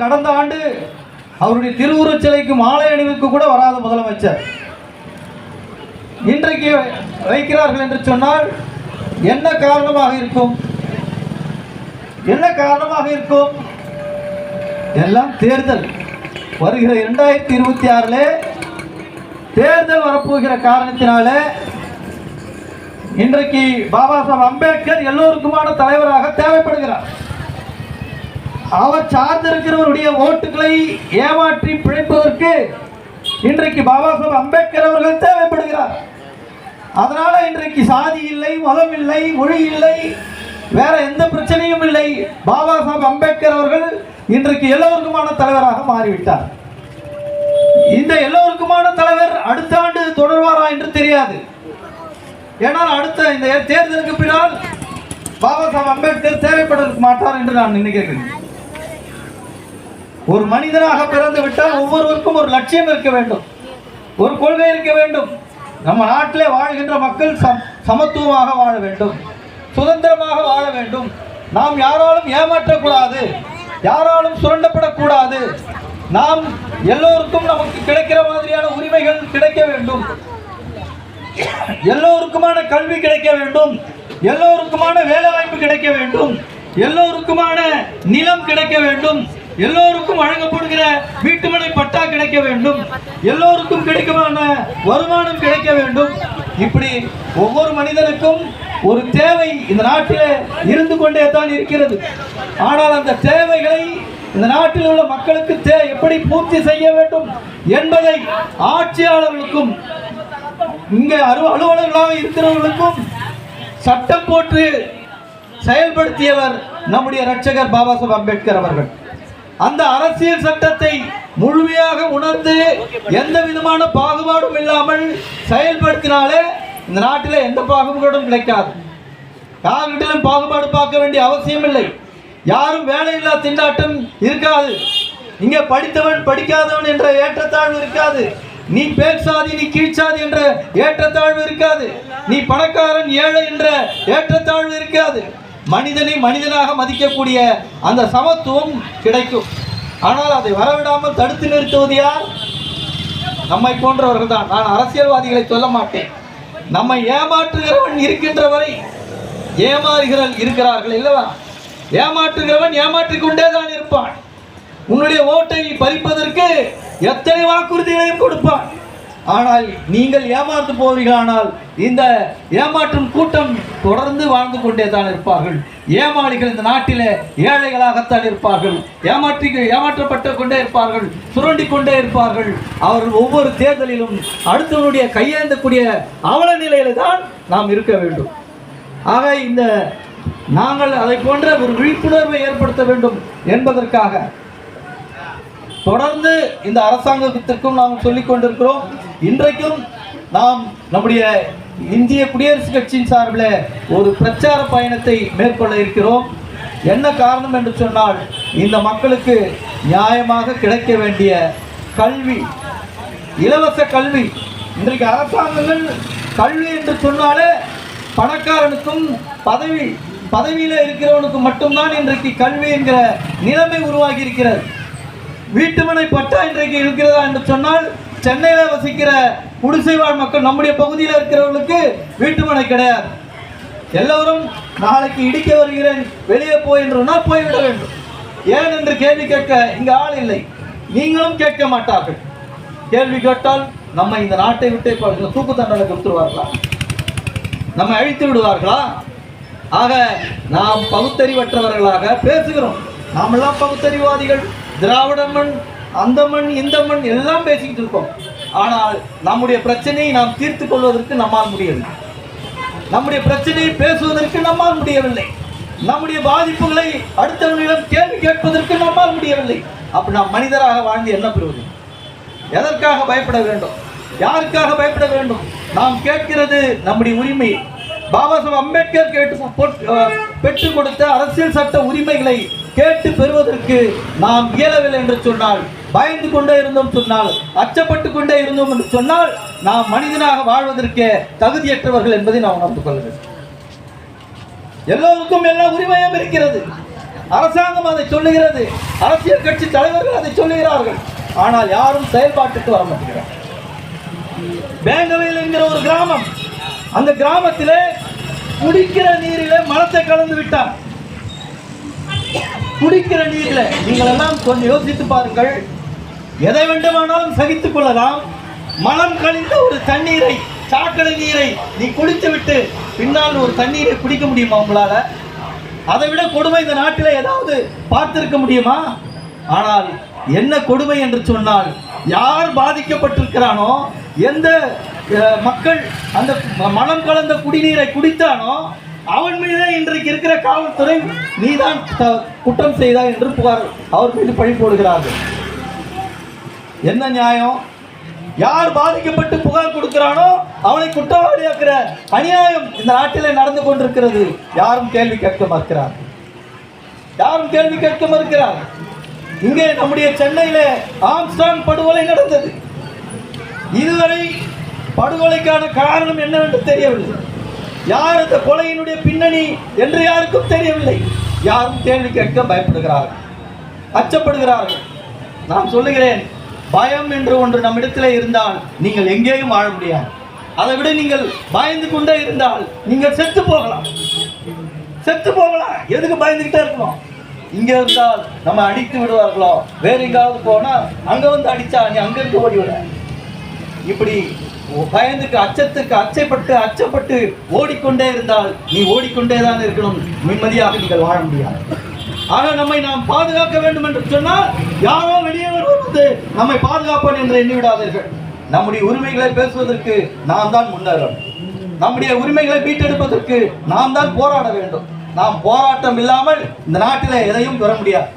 கடந்த ஆண்டு அவருடைய திருவுருவச் சிலைக்கு மாலை அணிவிற்கு கூட வராத முதலமைச்சர் இன்றைக்கு வைக்கிறார்கள் என்று சொன்னால் என்ன காரணமாக இருக்கும்? என்ன காரணமாக இருக்கும்? எல்லாம் தேர்தல் வருகிற 2026 தேர்தல் வரப்போகிற காரணத்தினால இன்றைக்கு பாபா சாஹேப் அம்பேத்கர் எல்லோருக்குமான தலைவராக தேவைப்படுகிறார். அவர் சார்ந்திருக்கிறவருடைய ஓட்டுகளை ஏமாற்றி பிழைப்பதற்கு இன்றைக்கு பாபா சாஹேப் அம்பேத்கர் அவர்கள் தேவைப்படுகிறார். அதனால இன்றைக்கு சாதி இல்லை, மதம் இல்லை, மொழி இல்லை, வேற எந்த பிரச்சனையும் இல்லை. பாபா சாஹேப் அம்பேத்கர் அவர்கள் இன்றைக்கு எல்லோருக்குமான தலைவராக மாறிவிட்டார். இந்த எல்லோருக்குமான தலைவர் அடுத்த ஆண்டு தொடர்வாரா என்று தெரியாது. ஏனால் அடுத்த இந்த தேர்தலுக்கு பின்னால் பாபா சாஹேப் அம்பேத்கர் தேவைப்பட மாட்டார் என்று நான் நினைக்கிறேன். ஒரு மனிதனாக பிறந்து விட்டால் ஒவ்வொருவருக்கும் ஒரு லட்சியம் இருக்க வேண்டும், ஒரு கொள்கை இருக்க வேண்டும். நம்ம நாட்டிலே வாழ்கின்ற மக்கள் சமத்துவமாக வாழ வேண்டும், சுதந்திரமாக வாழ வேண்டும். நாம் யாராலும் ஏமாற்றக்கூடாது, யாராலும் சுரண்டப்படக்கூடாது. நாம் எல்லோருக்கும் நமக்கு கிடைக்கிற மாதிரியான உரிமைகள் கிடைக்க வேண்டும், எல்லோருக்குமான கல்வி கிடைக்க வேண்டும், எல்லோருக்குமான வேலை வாய்ப்பு கிடைக்க வேண்டும், எல்லோருக்குமான நிலம் கிடைக்க வேண்டும், எல்லோருக்கும் வழங்கப்படுகிற வீட்டுமனை பட்டா கிடைக்க வேண்டும், எல்லோருக்கும் கிடைக்குமான வருமானம் கிடைக்க வேண்டும். இப்படி ஒவ்வொரு மனிதனுக்கும் ஒரு தேவை இந்த நாட்டில் இருந்து கொண்டே தான் இருக்கிறது. ஆனால் அந்த தேவைகளை இந்த நாட்டில் உள்ள மக்களுக்கு எப்படி பூர்த்தி செய்ய வேண்டும் என்பதை ஆட்சியாளர்களுக்கும் இங்கே அலுவலர்களாக இருக்கிறவர்களுக்கும் சட்டம் போட்டு செயல்படுத்தியவர் நம்முடைய இரட்சகர் பாபா சாஹேப் அம்பேத்கர் அவர்கள். அந்த அரசியல் சட்டத்தை முழுமையாக உணர்ந்து எந்த விதமான பாகுபாடும் இல்லாமல் செயல்படுத்தினாலே இந்த நாட்டில் எந்த பாகுபாடும் கிடைக்காது. யாரிடம் பாகுபாடு பார்க்க வேண்டிய அவசியம் இல்லை. யாரும் வேலையில்லா திண்டாட்டம் இருக்காது. இங்கே படித்தவன் படிக்காதவன் என்ற ஏற்றத்தாழ்வு இருக்காது. நீ பேசாதி நீ கீழ்ச்சாதி என்ற ஏற்றத்தாழ்வு இருக்காது. நீ பணக்காரன் ஏழை என்ற ஏற்றத்தாழ்வு இருக்காது. மனிதனை மனிதனாக மதிக்கக்கூடிய அந்த சமத்துவம் கிடைக்கும். ஆனால் அதை வரவிடாமல் தடுத்து நிறுத்துவது யார்? நம்மை போன்றவர்கள் தான். நான் அரசியல்வாதிகளை சொல்ல மாட்டேன். நம்மை ஏமாற்றுகிறவன் இருக்கின்ற வரை ஏமாறுகிறவர்கள் இருக்கிறார்கள் இல்லவா? ஏமாற்றுகிறவன் ஏமாற்றிக் கொண்டே தான் இருப்பான். உன்னுடைய ஓட்டை பறிப்பதற்கு எத்தனை வாக்குறுதிகளையும் கொடுப்பான். ஆனால் நீங்கள் ஏமாற்று போவீர்களானால் இந்த ஏமாற்றும் கூட்டம் தொடர்ந்து வாழ்ந்து கொண்டே தான் இருப்பார்கள். ஏமாளிகள் இந்த நாட்டில் ஏழைகளாகத்தான் இருப்பார்கள். ஏமாற்றப்பட்டு கொண்டே இருப்பார்கள், சுரண்டி கொண்டே இருப்பார்கள். அவர்கள் ஒவ்வொரு தேர்தலிலும் அடுத்தவனுடைய கையேந்தக்கூடிய அவல நிலையில தான் நாம் இருக்க வேண்டும். ஆக இந்த நாங்கள் அதை போன்ற ஒரு விழிப்புணர்வை ஏற்படுத்த வேண்டும் என்பதற்காக தொடர்ந்து இந்த அரசாங்கத்திற்கும் நாம் சொல்லிக் கொண்டிருக்கிறோம். இன்றைக்கும் நாம் நம்முடைய இந்திய குடியரசுக் கட்சியின் சார்பில் ஒரு பிரச்சார பயணத்தை மேற்கொள்ள இருக்கிறோம். என்ன காரணம் என்று சொன்னால், இந்த மக்களுக்கு நியாயமாக கிடைக்க வேண்டிய கல்வி, இலவச கல்வி. இன்றைக்கு அரசாங்கங்கள் கல்வி என்று சொன்னாலே பணக்காரனுக்கும் பதவியில் இருக்கிறவனுக்கு மட்டும்தான் இன்றைக்கு கல்வி என்கிற நிலைமை உருவாகி இருக்கிறது. வீட்டுமனை பட்டா இன்றைக்கு இருக்கிறதா என்று சொன்னால், சென்னையில் வசிக்கிற குடிசை வாழ் மக்கள் நம்முடைய பகுதியில் இருக்கிறவர்களுக்கு வீட்டுமனை கிடையாது. எல்லோரும் நாளைக்கு இடிக்க வருகிறேன் வெளியே போய் என்றால் போய்விட வேண்டும். ஏன் என்று கேள்வி கேட்க இங்கு ஆள் இல்லை. நீங்களும் கேட்க மாட்டார்கள். கேள்வி கேட்டால் நம்ம இந்த நாட்டை விட்டு தூக்கு தண்டனை கொடுத்துருவார்களா? நம்மை அழித்து விடுவார்களா? ஆக நாம் பகுத்தறிவற்றவர்களாக பேசுகிறோம். நாமெல்லாம் பகுத்தறிவாதிகள். திராவிட மண், அந்த மண், இந்த மண் எல்லாம் பேசிக்கிட்டு இருக்கோம். ஆனால் நம்முடைய பிரச்சனையை நாம் தீர்த்து கொள்வதற்கு நம்மால் முடியவில்லை. நம்முடைய பிரச்சனையை பேசுவதற்கு நம்மால் முடியவில்லை. நம்முடைய பாதிப்புகளை அடுத்தவர்களிடம் கேள்வி கேட்பதற்கு நம்மால் முடியவில்லை. அப்படி நாம் மனிதராக வாழ்ந்து என்ன பெறுவது? எதற்காக பயப்பட வேண்டும்? யாருக்காக பயப்பட வேண்டும்? நாம் கேட்கிறது நம்முடைய உரிமை. பாபா சாஹேப் அம்பேத்கர் பெற்றுக் கொடுத்த அரசியல் சட்ட உரிமைகளை கேட்டு பெறுவதற்கு நாம் இயலவில்லை என்று சொன்னால், பயந்து கொண்டே இருந்தோம் சொன்னால், அச்சப்பட்டு கொண்டே இருந்தோம் என்று சொன்னால், நாம் மனிதனாக வாழ்வதற்கு தகுதியற்றவர்கள் என்பதை நாம் உணர்ந்து கொள்ள வேண்டும். எல்லோருக்கும் எல்லா உரிமையும் இருக்கிறது. அரசாங்கம் அதை சொல்லுகிறது, அரசியல் கட்சி தலைவர்கள் அதை சொல்லுகிறார்கள். ஆனால் யாரும் செயல்பாட்டுக்கு வர மாட்டேங்கிறார். வேங்கவேல் என்கிற ஒரு கிராமம், அந்த கிராமத்திலே குடிக்கிற நீரிலே மலத்தை கலந்து விட்டார். குடிக்கிற நீரில் நீங்கள் எல்லாம் கொஞ்சம் யோசித்து பாருங்கள். எதை வேண்டுமானாலும் சகித்துக் கொள்ளலாம். மலம் கழிந்த ஒரு தண்ணீரை, சாக்கடை நீரை நீ குடித்து விட்டு பின்னால் ஒரு தண்ணீரை குடிக்க முடியுமா உங்களால? அதை விட கொடுமை இந்த நாட்டில் ஏதாவது பார்த்திருக்க முடியுமா? ஆனால் என்ன கொடுமை என்று சொன்னால், யார் பாதிக்கப்பட்டிருக்கிறானோ, எந்த மக்கள் அந்த மலம் கலந்த குடிநீரை குடித்தானோ அவன் மீது இன்றைக்கு இருக்கிற காவல்துறை நீதான் குற்றம் செய்தாய் என்று புகார் அவர் மீது பழி போடுகிறார்கள். என்ன நியாயம்? யார் பாதிக்கப்பட்டு புகார் கொடுக்கிறானோ அவனை குற்றவாளியாக்குற அநியாயம் இந்த நாட்டிலே நடந்து கொண்டிருக்கிறது. யாரும் கேள்வி கேட்க மறுக்கிறார். யாரும் கேள்வி கேட்க மறுக்கிறார். இங்கே நம்முடைய சென்னையிலே ஆம்ஸ்ட்ராங் படுகொலை நடந்தது. இதுவரை படுகொலைக்கான காரணம் என்னவென்று தெரியவில்லை. யார் அந்த கொலையினுடைய பின்னணி என்று யாருக்கும் தெரியவில்லை. யாரும் கேள்வி கேட்க பயப்படுகிறார்கள், அச்சப்படுகிறார்கள். நான் சொல்லுகிறேன், பயம் என்று ஒன்று நம்மிடத்தில் இருந்தால் நீங்கள் எங்கேயும் வாழ முடியாது. அதை விட நீங்கள் பயந்து கொண்டே இருந்தால் நீங்கள் செத்து போகலாம். செத்து போகலாம். எதுக்கு பயந்துகிட்டே இருக்கணும்? இங்க இருந்தால் நம்ம அடித்து விடுவார்களோ, வேற எங்காவது போனா அங்க வந்து அடிச்சா நீ அங்க இருந்து ஓடிவிட. இப்படி பயந்துக்கு அச்சப்பட்டு ஓடிக்கொண்டே இருந்தால் நீ ஓடிக்கொண்டே தான் இருக்கணும். நிம்மதியாக நீங்கள் வாழ முடியாது. ஆக நம்மை நாம் பாதுகாக்க வேண்டும் என்று சொன்னால் யாரோ வெளியே வருவது நம்மை பாதுகாப்போம் என்று எண்ணிவிடாதீர்கள். நம்முடைய உரிமைகளை பேசுவதற்கு நாம் தான் முன்னேறும். நம்முடைய உரிமைகளை மீட்டெடுப்பதற்கு நாம் தான் போராட வேண்டும். நாம் போராட்டம் இல்லாமல் இந்த நாட்டில் எதையும் பெற முடியாது.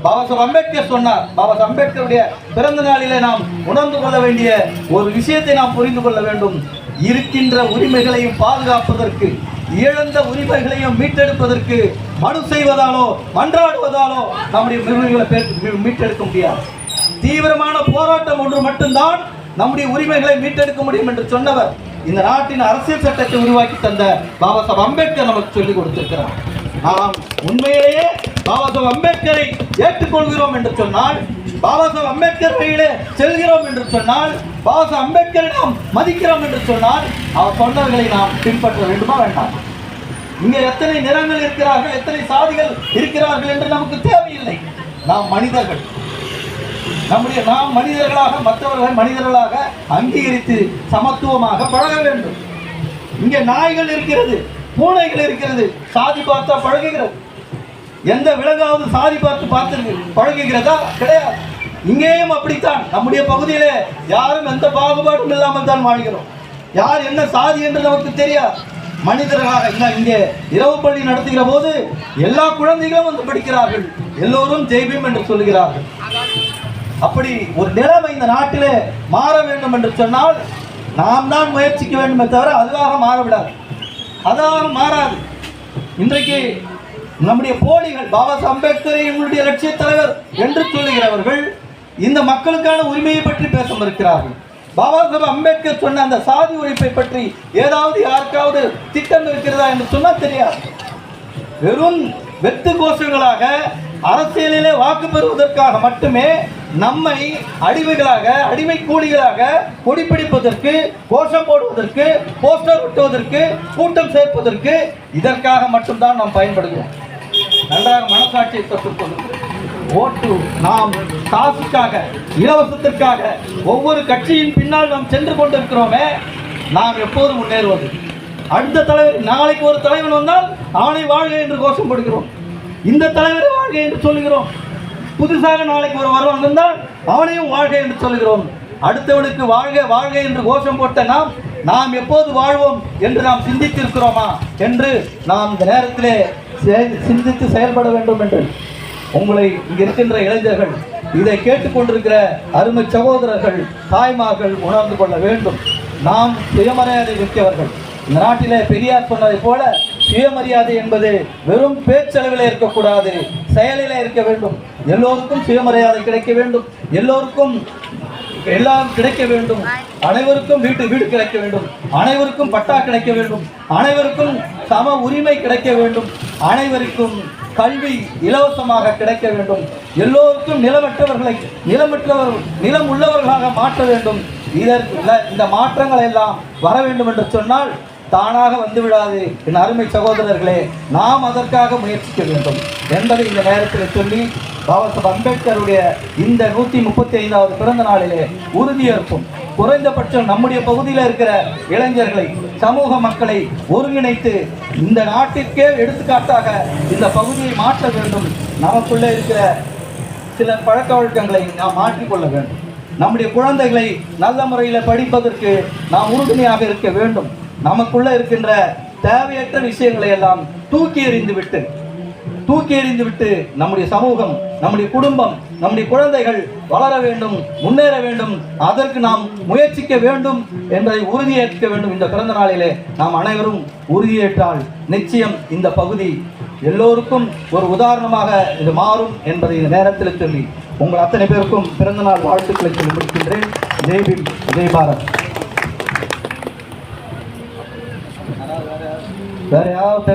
பாபா சாஹேப் அம்பேத்கர் சொன்னார். பாபா சாஹேப் அம்பேத்கருடைய பிறந்த நாளிலே நாம் உணர்ந்து கொள்ள வேண்டிய ஒரு விஷயத்தை நாம் புரிந்து கொள்ள வேண்டும். இருக்கின்ற உரிமைகளையும் பாதுகாப்பதற்கு, இழந்த உரிமைகளையும் மீட்டெடுப்பதற்கு மனு செய்வதாலோ மன்றாடுவதாலோ நம்முடைய உரிமைகளை மீட்டெடுக்க முடியாது. தீவிரமான போராட்டம் ஒன்று மட்டும்தான் நம்முடைய உரிமைகளை மீட்டெடுக்க முடியும் என்று சொன்னவர் இந்த நாட்டின் அரசியல் சட்டத்தை உருவாக்கி தந்த பாபா சாஹேப் அம்பேத்கர் நமக்கு சொல்லிக் கொடுத்திருக்கிறார். நாம் உண்மையிலேயே பாபா சாஹேப் அம்பேத்கரை ஏற்றுக்கொள்கிறோம் என்று சொன்னால், பாபா சாஹேப் அம்பேத்கர் வழியிலே செல்கிறோம் என்று சொன்னால், பாபா சாஹேப் அம்பேத்கரை நாம் மதிக்கிறோம் என்று சொன்னால், அவர் சொன்னவர்களை நாம் பின்பற்ற வேண்டுமா வேண்டாம்? இங்கே எத்தனை நிறங்கள் இருக்கிறார்கள், எத்தனை சாதிகள் இருக்கிறார்கள் என்று நமக்கு தேவையில்லை. நாம் மனிதர்கள். நாம் மனிதர்களாக மற்றவர்கள் மனிதர்களாக அங்கீகரித்து சமத்துவமாக பழக வேண்டும். இங்கே நாய்கள் இருக்கிறது, பூனைகள் இருக்கிறது, சாதி பார்த்தா பழகுகிறது. எந்த விலங்காவது சாதி பார்த்து பழகுகிறதா? கிடையாது. இங்கேயும் அப்படித்தான். நம்முடைய பகுதியிலே யாரும் எந்த பாகுபாடும் இல்லாமல் தான் வாழ்கிறோம். யார் என்ன சாதி என்று நமக்கு தெரியாது. மனிதர்களாக இங்கே இரவு பள்ளி நடத்துகிற போது எல்லா குழந்தைகளும் வந்து படிக்கிறார்கள். எல்லோரும் ஜெய்பீம் என்று சொல்கிறார்கள். அப்படி ஒரு நிலைமை இந்த நாட்டிலே மாற வேண்டும் என்று சொன்னால் நாம் தான் முயற்சிக்க வேண்டுமே தவிர அதுவாக மாறவிடாது. அதாக மாறாது. இன்றைக்கு நம்முடைய போலிகள் பாபா சாஹேப் அம்பேத்கரை எங்களுடைய லட்சிய தலைவர் என்று சொல்லுகிறவர்கள் இந்த மக்களுக்கான உரிமையை பற்றி பேச மறுக்கிறார்கள். பாபா சாஹேப் அம்பேத்கர் சொன்ன அந்த சாதி ஒழிப்பை பற்றி ஏதாவது யாருக்காவது திட்டம் இருக்கிறதா என்று சொன்னால் தெரியாது. வெறும் வெத்து கோஷங்களாக அரசியலிலே வாக்கு பெறுவதற்காக மட்டுமே நம்மை அடிமைகளாக, அடிமை கூலிகளாக கொடிப்பிடிப்பதற்கு, கோஷம் போடுவதற்கு, போஸ்டர் ஒட்டுவதற்கு, கூட்டம் சேர்ப்பதற்கு, இதற்காக மட்டும்தான் நாம் பயன்படுகிறோம். நன்றாக மனசாட்சியை கற்றுக்கொள்ளுங்கள். ஓட்டு நாம் காசுக்காக, இலவசத்திற்காக ஒவ்வொரு கட்சியின் பின்னால் நாம் சென்று கொண்டிருக்கிறோமே, நாம் எப்போது முன்னேறுவது? அடுத்த தலைவர், நாளைக்கு ஒரு தலைவன் வந்தால் அவனை வாழ்க என்று கோஷம் போடுகிறோம். இந்த தலைவரை வாழ்க என்று சொல்லுகிறோம். புதுசாக நாளைக்கு ஒரு வருவன் வந்தால் அவனையும் வாழ்க என்று சொல்லுகிறோம். அடுத்தவனுக்கு வாழ்க வாழ்க என்று கோஷம் போட்ட நாம் எப்போது வாழ்வோம் என்று நாம் சிந்தித்திருக்கிறோமா என்று நாம் இந்த நேரத்திலே சிந்தித்து செயல்பட வேண்டும் என்று உங்களை இங்க இருக்கின்ற இளைஞர்கள், இதை கேட்டுக்கொண்டிருக்கிற அருமை சகோதரர்கள், தாய்மார்கள் உணர்ந்து கொள்ள வேண்டும். நாம் சுயமரியாதை மிக்கவர்கள். இந்த நாட்டிலே பெரியார் சொன்னதை போல சுயமரியாதை என்பது வெறும் பேச்சளவில் இருக்கக்கூடாது, செயலில் இருக்க வேண்டும். எல்லோருக்கும் சுயமரியாதை கிடைக்க வேண்டும். எல்லோருக்கும் எல்லாம் கிடைக்க வேண்டும். அனைவருக்கும் வீடு கிடைக்க வேண்டும். அனைவருக்கும் பட்டா கிடைக்க வேண்டும். அனைவருக்கும் சம உரிமை கிடைக்க வேண்டும். அனைவருக்கும் கல்வி இலவசமாக கிடைக்க வேண்டும். எல்லோருக்கும் நிலம் உள்ளவர்களாக மாற்ற வேண்டும். இந்த மாற்றங்கள் எல்லாம் வர வேண்டும் என்று சொன்னால் தானாக வந்துவிடாது. என் அருமை சகோதரர்களே, நாம் அதற்காக முயற்சிக்க வேண்டும் என்பதை இந்த நேரத்தில் சொல்லி, பாபா சாஹேப் அம்பேத்கருடைய இந்த 135வது பிறந்த நாளிலே உறுதியேற்போம். குறைந்தபட்சம் நம்முடைய பகுதியில் இருக்கிற இளைஞர்களை, சமூக மக்களை ஒருங்கிணைத்து இந்த நாட்டிற்கே எடுத்துக்காட்டாக இந்த பகுதியை மாற்ற வேண்டும். நமக்குள்ளே இருக்கிற சில பழக்க வழக்கங்களை நாம் மாற்றிக்கொள்ள வேண்டும். நம்முடைய குழந்தைகளை நல்ல முறையில் படிப்பதற்கு நாம் உறுதுணையாக இருக்க வேண்டும். நமக்குள்ள இருக்கின்ற தேவையற்ற விஷயங்களை எல்லாம் தூக்கி எறிந்து விட்டு நம்முடைய சமூகம், நம்முடைய குடும்பம், நம்முடைய குழந்தைகள் வளர வேண்டும், முன்னேற வேண்டும். அதற்கு நாம் முயற்சிக்க வேண்டும் என்பதை உறுதியேற்க வேண்டும். இந்த பிறந்த நாளிலே நாம் அனைவரும் உறுதியேற்றால் நிச்சயம் இந்த பகுதி எல்லோருக்கும் ஒரு உதாரணமாக இது மாறும் என்பதை இந்த நேரத்தில் சொல்லி உங்கள் அத்தனை பேருக்கும் பிறந்த நாள் வாழ்த்துக்களை சொல்லி முடிக்கின்றேன். ஜெய் பீம், ஜெய் பாரத். வேற யாராவது